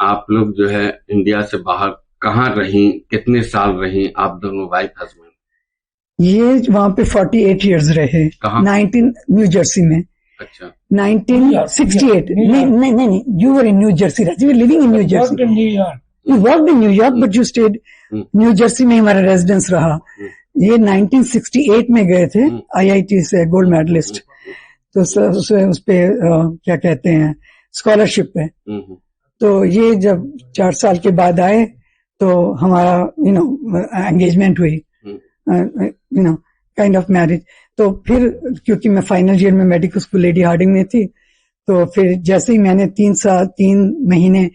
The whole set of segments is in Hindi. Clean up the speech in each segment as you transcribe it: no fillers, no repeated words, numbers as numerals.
आप लोग जो है इंडिया से बाहर कहाँ रही, कितने साल रही आप दोनों वाइफ हस्बैंड? ये वहां पे 48 इयर्स रहे। कहाँ? 19 न्यू जर्सी में। अच्छा। 1968। नहीं, you were in new Jersey, you were living in new Jersey. You worked in New York, but you stayed new Jersey में हमारा रेजिडेंस रहा। ये 1968 में गए थे IIT से, गोल्ड मेडलिस्ट। तो उस पे क्या कहते हैं, स्कॉलरशिप पे। तो ये जब 4 साल के बाद आए तो हमारा एंगेजमेंट हुई, काइंड ऑफ मैरिज। तो फिर क्योंकि मैं फाइनल ईयर में मेडिकल स्कूल लेडी हार्डिंग में थी, तो फिर जैसे ही मैंने 3 महीने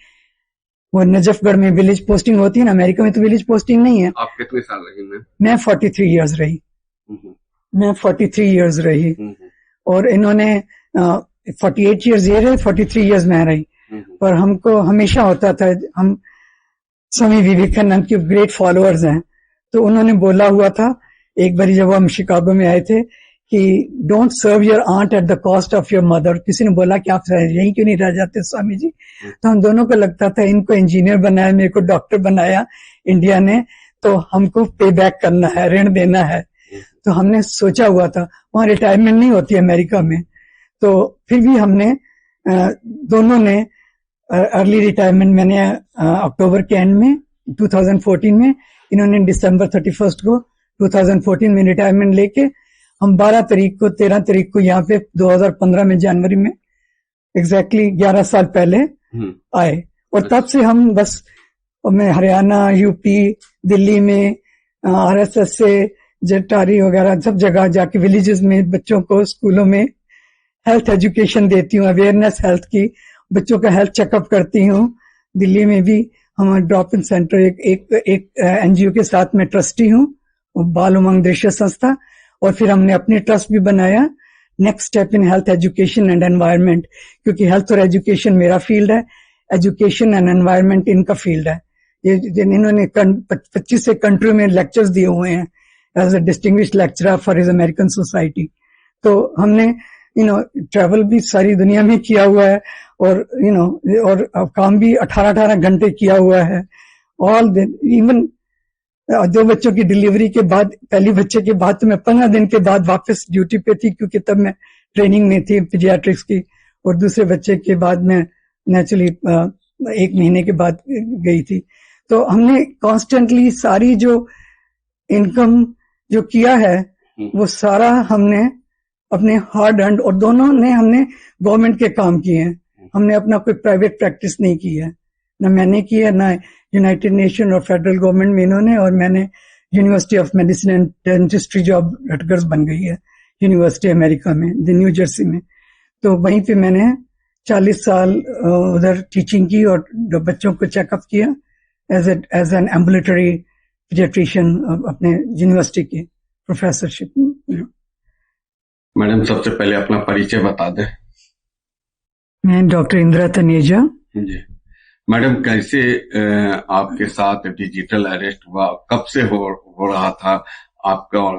वो नजफगढ़ में विलेज पोस्टिंग होती है ना, अमेरिका में तो विलेज पोस्टिंग नहीं है। आप कितने साल रही? मैं 43 इयर्स रही। मैं 43 इयर्स रही और इन्होंने 48 इयर्स ये रहे, 43 इयर्स मैं रही। पर हमको हमेशा होता था, हम स्वामी विवेकानंद के ग्रेट फॉलोअर्स हैं, तो उन्होंने बोला हुआ था एक बार जब हम शिकागो में आए थे कि don't serve your aunt at the cost of your mother. किसी ने बोला कि आप यहीं क्यों नहीं रह जाते स्वामी जी? तो हम दोनों को लगता था इनको इंजीनियर बनाया, मेरे को डॉक्टर बनाया इंडिया ने, तो हमको पे बैक करना है, ऋण देना है। तो हमने सोचा हुआ था, वहां रिटायरमेंट नहीं होती अमेरिका में। तो फिर भी हमने दोनों ने अर्ली रिटायरमेंट, मैंने अक्टूबर के एंड में 2014 में, इन्होंने दिसंबर 31 को 2014 में रिटायरमेंट लेके हम 13 तारीख को यहाँ पे 2015 में जनवरी में एग्जैक्टली 11 साल पहले आए। और तब से हम बस, मैं हरियाणा, यूपी, दिल्ली में RSS से जटारी वगैरह सब जगह जाके विलेजेस में बच्चों को स्कूलों में हेल्थ एजुकेशन देती हूँ, अवेयरनेस हेल्थ की, बच्चों का हेल्थ चेकअप करती हूँ। दिल्ली में भी हमारा ड्रॉप इन सेंटर एक NGO के साथ में ट्रस्टी हूँ, बाल उमंग दृश्य संस्था। और फिर हमने अपने ट्रस्ट भी बनाया, next step in health education and environment, क्योंकि हेल्थ और एजुकेशन मेरा फील्ड है, एजुकेशन एंड एनवायरनमेंट इनका फील्ड है। ये इन्होंने 25 से कंट्री में लेक्चर्स दिए हुए हैं as a distinguished lecturer for his American society. तो हमने ट्रैवल भी सारी दुनिया में किया हुआ है और और काम भी 18 घंटे किया हुआ है। ऑल इवन 2 बच्चों की डिलीवरी के बाद, पहली बच्चे के बाद तो मैं 15 दिन के बाद वापस ड्यूटी पे थी, क्योंकि तब मैं ट्रेनिंग में थी पीडियाट्रिक्स की। और दूसरे बच्चे के बाद मैं नेचुरली 1 महीने के बाद गई थी। तो हमने कॉन्स्टेंटली सारी जो इनकम जो किया है वो सारा हमने अपने हार्ड अर्न, और दोनों ने हमने गवर्नमेंट के काम किए हैं। हमने अपना कोई प्राइवेट प्रैक्टिस नहीं की है, ना मैंने की है, ना यूनाइटेड नेशन और फेडरल गवर्नमेंट में इन्होंने। और मैंने university of medicine and dentistry जो अब रटगर्स बन गई है यूनिवर्सिटी अमेरिका में, न्यू जर्सी में, तो वहीं पे मैंने 40 साल उधर टीचिंग की और बच्चों को चेकअप किया एज एन एम्बुलेटरी पीडियाट्रिशियन अपने यूनिवर्सिटी की प्रोफेसरशिप। मैडम, सबसे पहले अपना परिचय बता दें। मैं डॉक्टर इंदिरा तनेजा जी। मैडम, कैसे आपके साथ डिजिटल अरेस्ट हुआ, कब से हो रहा था आपका और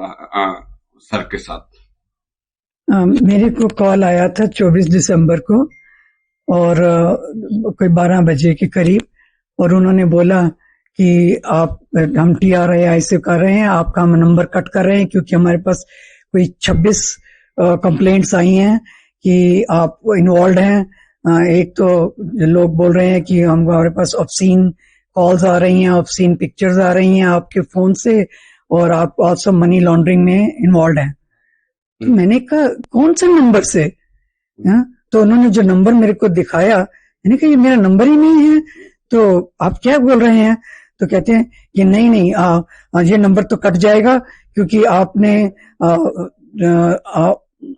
सर के साथ? मेरे को कॉल आया था 24 दिसंबर को और कोई 12 बजे के करीब, और उन्होंने बोला कि हम TRI से कर रहे हैं, आपका हम नंबर कट कर रहे हैं, क्योंकि हमारे पास कोई 26 कंप्लेंट्स आई हैं कि आप इन्वॉल्व हैं। एक तो लोग बोल रहे हैं कि हमारे पास ऑब्सीन कॉल्स आ रही हैं, ऑब्सीन पिक्चर्स आ रही हैं आपके फोन से, और आप ऑल्सो मनी लॉन्ड्रिंग में इन्वॉल्व हैं। तो मैंने कहा कौन से नंबर से? तो उन्होंने जो नंबर मेरे को दिखाया, मैंने कहा ये मेरा नंबर ही नहीं है, तो आप क्या बोल रहे हैं? तो कहते हैं कि नहीं, ये नंबर तो कट जाएगा, क्योंकि आपने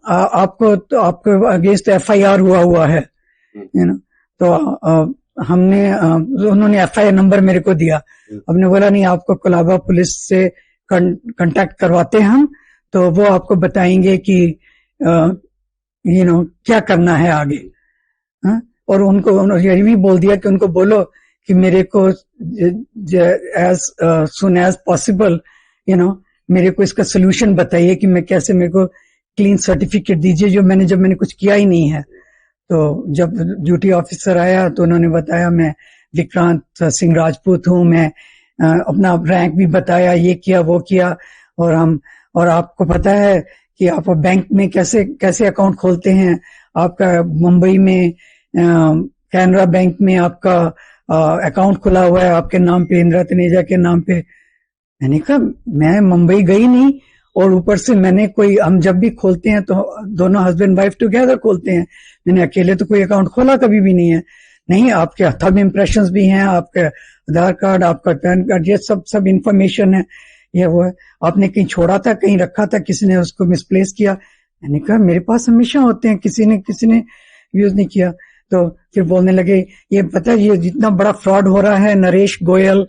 आपको अगेंस्ट FIR हुआ है। तो हमने उन्होंने FIR नंबर मेरे को दिया। हमने बोला नहीं, आपको कोलाबा पुलिस से कांटेक्ट करवाते हैं हम, तो वो आपको बताएंगे कि क्या करना है आगे। और उनको ये भी बोल दिया कि उनको बोलो कि मेरे को एज सुन एज पॉसिबल मेरे को इसका सोल्यूशन बताइए कि मैं कैसे, मेरे को क्लीन सर्टिफिकेट दीजिए जब मैंने कुछ किया ही नहीं है। तो जब ड्यूटी ऑफिसर आया तो उन्होंने बताया, मैं विक्रांत सिंह राजपूत हूँ मैं, अपना रैंक भी बताया, ये किया वो किया। और आपको पता है कि आप बैंक में कैसे अकाउंट खोलते हैं। आपका मुंबई में कैनरा बैंक में आपका अकाउंट खुला हुआ है आपके नाम पे, इंदिरा तनेजा के नाम पे। मैंने कहा मैं मुंबई गई नहीं, और ऊपर से हम जब भी खोलते हैं तो दोनों हस्बैंड वाइफ टुगेदर खोलते हैं। मैंने अकेले तो कोई अकाउंट खोला कभी भी नहीं है। नहीं, आपके थंब इम्प्रेशंस भी हैं, आपका आधार कार्ड, आपका पैन कार्ड, ये सब इंफॉर्मेशन है, ये वो है। आपने कहीं छोड़ा था, कहीं रखा था, किसी ने उसको मिसप्लेस किया। मैंने कहा मेरे पास हमेशा होते हैं, किसी ने यूज नहीं किया। तो फिर बोलने लगे ये पता है ये जितना बड़ा फ्रॉड हो रहा है, नरेश गोयल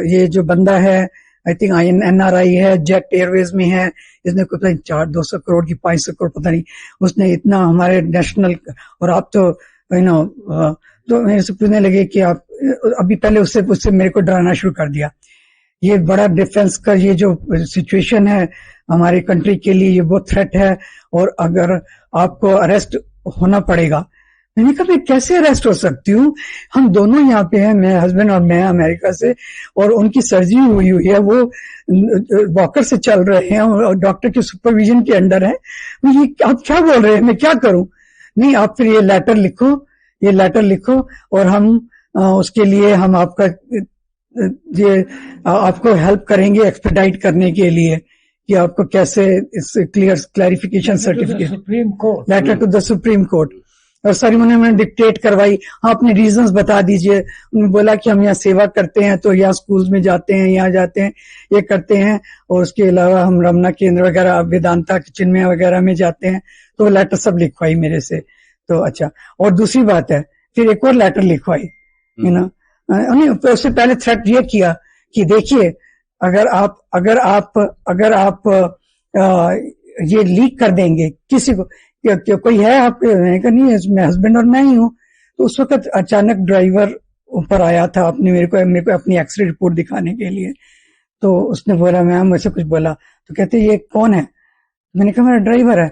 ये जो बंदा है, आई थिंक NRI है, जेट एयरवेज में है, इसने कुछ 200 करोड़ की 500 करोड़ पता नहीं, उसने इतना हमारे नेशनल, और आप तो तो मेरे से पूछने लगे कि आप अभी पहले उससे मेरे को डराना शुरू कर दिया। ये बड़ा डिफेंस का ये जो सिचुएशन है हमारी कंट्री के लिए, ये बहुत थ्रेट है, और अगर आपको अरेस्ट होना पड़ेगा। मैंने कहा मैं कैसे अरेस्ट हो सकती हूँ, हम दोनों यहाँ पे हैं, मैं हस्बैंड और मैं अमेरिका से, और उनकी सर्जरी हुई है, वो वॉकर से चल रहे हैं और डॉक्टर के सुपरविजन के अंडर है। ये आप क्या बोल रहे हैं, मैं क्या करूं? नहीं, आप फिर ये लेटर लिखो और हम उसके लिए हम आपको हेल्प करेंगे एक्सपेडाइट करने के लिए, कि आपको कैसे इस clarification certificate, letter to the supreme court. और सर उन्होंने डिक्टेट करवाई, हाँ अपने रीजंस बता दीजिए। उन्होंने बोला कि हम यहाँ सेवा करते हैं, तो यहाँ स्कूल्स में जाते हैं, यहाँ जाते हैं, ये करते हैं, और उसके अलावा हम रमना केंद्र वगैरह, वेदांता चिन्मय वगैरह में जाते हैं। तो लेटर सब लिखवाई मेरे से। तो अच्छा, और दूसरी बात है, फिर एक और लेटर लिखवाई, उससे पहले थ्रेट ये किया कि देखिए अगर आप ये लीक कर देंगे किसी को, कोई है आप, मैंने कहा नहीं, मैं हस्बैंड और मैं ही हूँ। तो उस वक्त अचानक ड्राइवर ऊपर आया था मेरे को अपनी एक्सरे रिपोर्ट दिखाने के लिए। तो उसने बोला, मैम मुझसे कुछ बोला, तो कहते ये कौन है? मैंने कहा मेरा ड्राइवर है।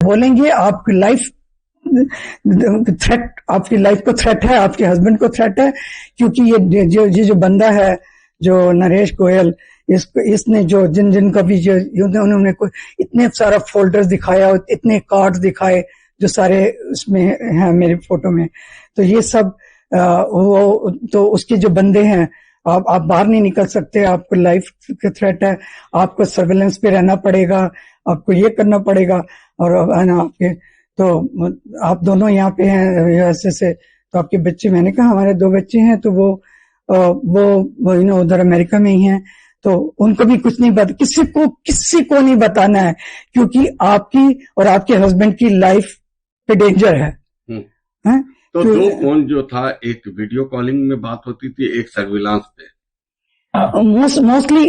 बोलेंगे आपकी लाइफ थ्रेट, आपकी लाइफ को थ्रेट है, आपके हस्बैंड को थ्रेट है, क्योंकि ये जो बंदा है, जो नरेश गोयल, इसने जो जिन का भी जो उन्होंने इतने सारा फोल्डर्स दिखाया, इतने कार्ड्स दिखाए जो सारे उसमें हैं मेरे फोटो में। तो ये सब तो उसके जो बंदे हैं, आप बाहर नहीं निकल सकते, आपको लाइफ का थ्रेट है, आपको सर्वेलेंस पे रहना पड़ेगा, आपको ये करना पड़ेगा। और आपके तो आप दोनों यहाँ पे हैं यूएसए से, तो आपके बच्चे, मैंने कहा हमारे 2 बच्चे हैं, तो वो उधर अमेरिका में ही हैं, तो उनको भी कुछ नहीं बता, किसी को नहीं बताना है, क्योंकि आपकी और आपके हस्बैंड की लाइफ पे डेंजर है। तो 2 फोन जो था, एक वीडियो कॉलिंग में बात होती थी, एक सर्विलांस पे।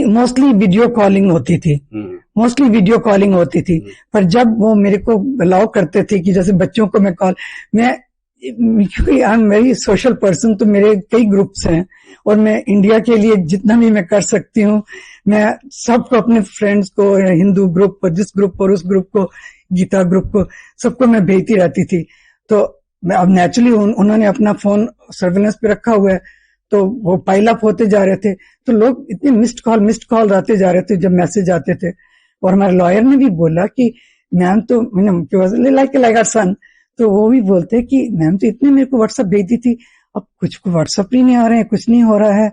मोस्टली वीडियो कॉलिंग होती थी। पर जब वो मेरे को अलाउ करते थे कि जैसे बच्चों को मैं क्योंकि I am very social person, तो मेरे कई ग्रुप्स हैं, और मैं इंडिया के लिए जितना भी मैं कर सकती हूँ, मैं सबको, अपने फ्रेंड्स को, हिंदू ग्रुप को, जिस ग्रुप और उस ग्रुप को, गीता ग्रुप को, सबको मैं भेजती रहती थी। तो अब नेचुरली उन्होंने अपना फोन सर्वेलेंस पे रखा हुआ है, तो वो पाइल अप होते जा रहे थे, तो लोग इतने मिस्ड कॉल आते जा रहे थे जब मैसेज आते थे। और हमारे लॉयर ने भी बोला कि मैम तो लाइक आवर सन, तो वो भी बोलते कि मैम तो इतने मेरे को व्हाट्सएप भेजती थी, अब कुछ को व्हाट्सएप ही नहीं आ रहे हैं, कुछ नहीं हो रहा है,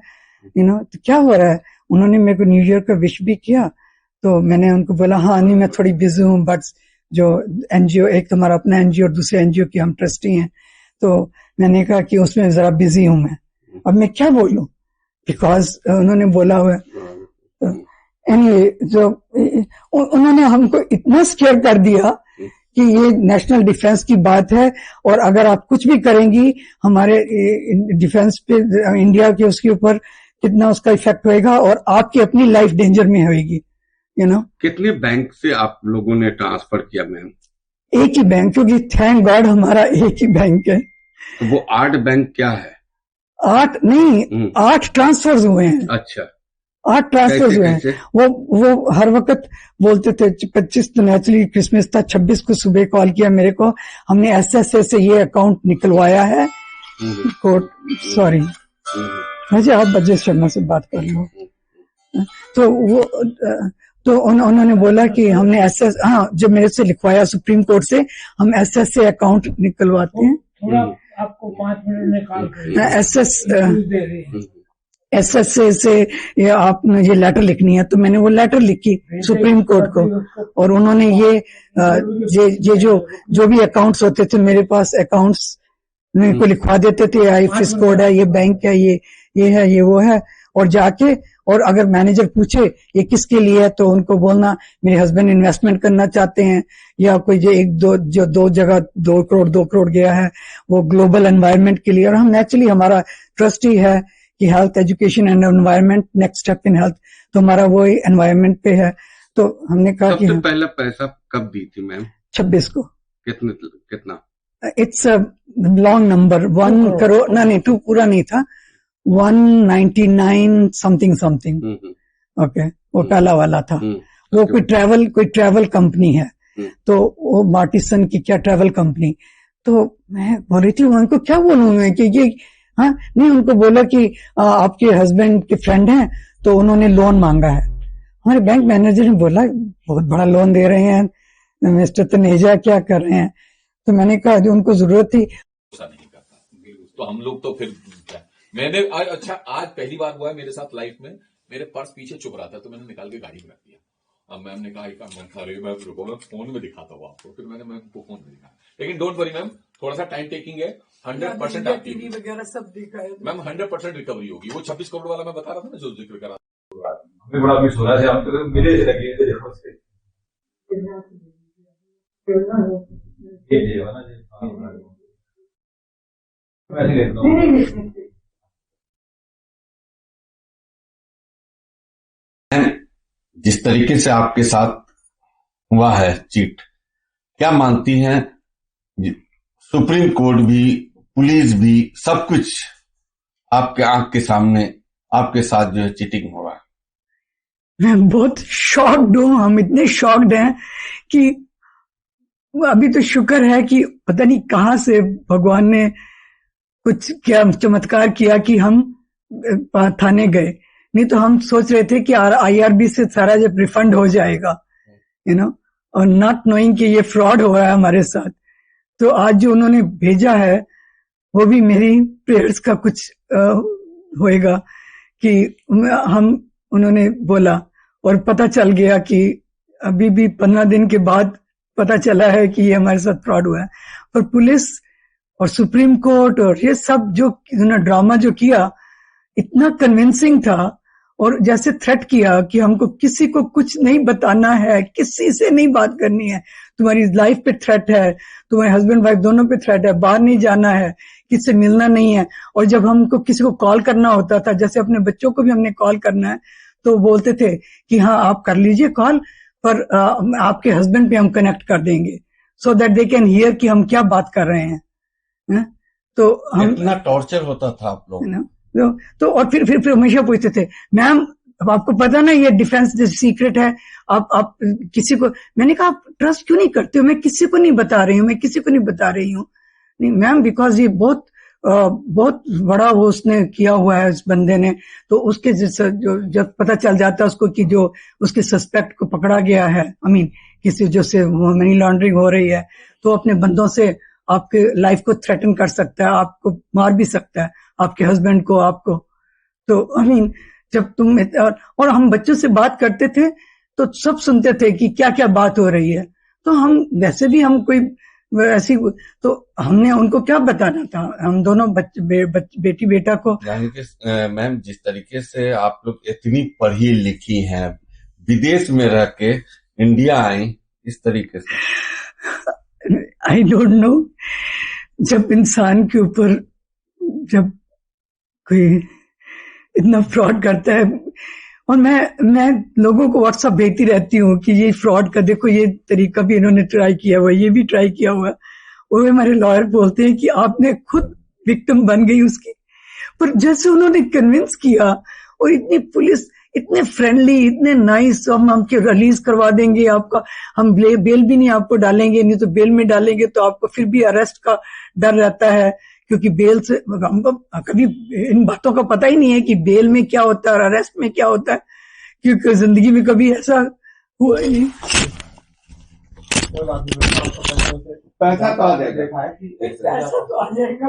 तो क्या हो रहा है। उन्होंने मेरे को न्यू ईयर का विश भी किया, तो मैंने उनको बोला हाँ नहीं मैं थोड़ी बिजी हूँ, बट जो एनजीओ, एक तो हमारा अपना एनजीओ और दूसरे एनजीओ की हम ट्रस्टी हैं, तो मैंने कहा कि उसमें जरा बिजी हूं मैं, अब मैं क्या बोलूं, बिकॉज उन्होंने बोला हुआ है। एनीवे, जो उन्होंने हमको इतना स्केयर कर दिया कि ये नेशनल डिफेंस की बात है, और अगर आप कुछ भी करेंगी हमारे डिफेंस पे, इंडिया के, उसके ऊपर कितना उसका इफेक्ट होएगा, और आपकी अपनी लाइफ डेंजर में होएगी। कितने बैंक से आप लोगों ने ट्रांसफर किया मैम? एक ही बैंक, क्योंकि थैंक गॉड हमारा एक ही बैंक है। तो वो 8 बैंक क्या है? 8 नहीं, 8 ट्रांसफर्स हुए हैं। अच्छा, 8 ट्रांसफर्स हुए हैं। वो हर वक्त बोलते थे, 25 तो नेचुरली क्रिसमस था, 26 को सुबह कॉल किया मेरे को, हमने ऐसे ये अकाउंट निकलवाया है, कोर्ट, सॉरी मुझे आप बजट शर्मा से बात कर लो। तो वो तो उन्होंने बोला कि हमने एसएस, हाँ, जो मेरे से लिखवाया सुप्रीम कोर्ट से, हम एसएस से अकाउंट निकलवाते हैं। थोड़ा आपको 5 मिनट निकाल एसएस से ये आपने ये लेटर लिखनी है, तो मैंने वो लेटर लिखी सुप्रीम कोर्ट को, और उन्होंने ये जो भी अकाउंट्स होते थे मेरे पास, अकाउंट्स मेरे को लिखवा देते थे, आईएफएस कोड है, ये बैंक है, ये है, ये वो है, और जाके, और अगर मैनेजर पूछे ये किसके लिए है, तो उनको बोलना मेरे हस्बैंड इन्वेस्टमेंट करना चाहते हैं, या कोई जो दो जगह 2 करोड़ गया है वो ग्लोबल एनवायरनमेंट के लिए। और हम नेचुरली, हमारा ट्रस्ट ही है कि health, education and environment, next step in health, तो हमारा वो एनवायरनमेंट पे है। तो हमने कहा कि सबसे पहला पैसा कब दी थी मैम? 26 को। कितना? It's a long number, 1 crore नहीं, 2 पूरा नहीं था, 199 समथिंग। ओके, वो पहला वाला था। वो कोई ट्रैवल कंपनी है, तो वो मार्टिसन की क्या ट्रैवल कंपनी। तो मैं बोल रही थी उनको, क्या बोलूं मैं कि ये, हाँ नहीं, उनको बोला कि आपके हस्बैंड के फ्रेंड हैं, तो उन्होंने लोन मांगा है। हमारे बैंक मैनेजर ने बोला बहुत बड़ा लोन दे रहे हैं मिस्टर तनेजा, क्या कर रहे हैं? तो मैंने कहा जो उनको जरूरत थी। नहीं करता तो हम लोग तो फिर क्या, मैंने आज पहली बार हुआ है मेरे साथ लाइफ में, मेरे पर्स पीछे चुप रहा था, तो मैंने निकाल के गाड़ी में रख दिया। अब मैम ने कहा मैं फोन में दिखाता हूँ आपको, फिर मैंने मैम को फोन में दिखाया। लेकिन डोंट वरी मैम, थोड़ा सा टाइम टेकिंग है, 100% आपकी वगैरह सब दिखा है मैम, 100% रिकवरी होगी। वो 26 करोड़ वाला मैं बता रहा था ना, जो जिक्र करा, हमें बड़ा मिस हो रहा है, हम तो मिले लगे थे देखो से ये वाला वैसे लेता हूं। जिस तरीके से आपके साथ हुआ है चीट, क्या मानती हैं सुप्रीम कोर्ट भी, पुलिस भी, सब कुछ आपके आंख के सामने आपके साथ जो है चीटिंग हो रहा है? मैं बहुत शॉक्ड हूं, हम इतने शॉक्ड हैं कि अभी तो शुक्र है कि पता नहीं कहां से भगवान ने कुछ क्या चमत्कार किया कि हम थाने गए, नहीं तो हम सोच रहे थे कि आईआरबी से सारा जब रिफंड हो जाएगा, और नॉट नोइंग कि ये फ्रॉड हो रहा है हमारे साथ। तो आज जो उन्होंने भेजा है वो भी मेरी प्रेयर्स का कुछ होएगा कि उन्होंने बोला, और पता चल गया कि अभी भी 15 दिन के बाद पता चला है कि ये हमारे साथ फ्रॉड हुआ है। पर पुलिस और सुप्रीम कोर्ट और ये सब जो ड्रामा जो किया, इतना कन्विंसिंग था, और जैसे थ्रेट किया कि हमको किसी को कुछ नहीं बताना है, किसी से नहीं बात करनी है, तुम्हारी लाइफ पे थ्रेट है, तुम्हारे हस्बैंड वाइफ दोनों पे थ्रेट है, बाहर नहीं जाना है, किससे मिलना नहीं है। और जब हमको किसी को कॉल करना होता था, जैसे अपने बच्चों को भी हमने कॉल करना है, तो बोलते थे कि हाँ आप कर लीजिए कॉल, पर आपके हस्बैंड पे हम कनेक्ट कर देंगे, so that they can hear कि हम क्या बात कर रहे हैं। तो हम, इतना टॉर्चर होता था आप लोग, तो और फिर हमेशा पूछते थे, मैम अब आपको पता ना ये डिफेंस सीक्रेट है, आप किसी को, मैंने कहा आप ट्रस्ट क्यों नहीं करते हो, मैं किसी को नहीं बता रही हूँ, नहीं मैम, बिकॉज ये बहुत बड़ा वो उसने किया हुआ है इस बंदे ने, तो उसके जो जब पता चल जाता है उसको कि जो उसके सस्पेक्ट को पकड़ा गया है, किसी जो से मनी लॉन्ड्रिंग हो रही है, तो अपने बंदों से आपके लाइफ को थ्रेटन कर सकता है, आपको मार भी सकता है, आपके हस्बैंड को, आपको। तो जब तुम, और हम बच्चों से बात करते थे तो सब सुनते थे कि क्या क्या बात हो रही है, तो हम वैसे भी हम कोई ऐसी, तो हमने उनको क्या बताना था, हम दोनों बेटी बेटा को। यानी कि मैम जिस तरीके से आप लोग इतनी पढ़ी लिखी हैं, विदेश में रह के इंडिया आई, इस तरीके से, आई डोंट नो, जब इंसान के ऊपर जब कोई इतना फ्रॉड करता है, और मैं लोगों को व्हाट्सएप भेजती रहती हूँ कि ये फ्रॉड का देखो, ये तरीका भी इन्होंने ट्राई किया हुआ, ये भी ट्राई किया हुआ। और हमारे लॉयर बोलते हैं कि आपने खुद विक्टिम बन गई उसकी, पर जैसे उन्होंने कन्विंस किया, और इतनी पुलिस इतने फ्रेंडली, इतने नाइस, हम आपके रिलीज करवा देंगे, आपका हम बेल भी नहीं आपको डालेंगे, नहीं तो बेल में डालेंगे तो आपको फिर भी अरेस्ट का डर रहता है, क्योंकि बेल से हमको कभी इन बातों का पता ही नहीं है कि बेल में क्या होता है और अरेस्ट में क्या होता है, क्योंकि जिंदगी में कभी ऐसा हुआ ही नहीं। पैसा तो आ जाएगा।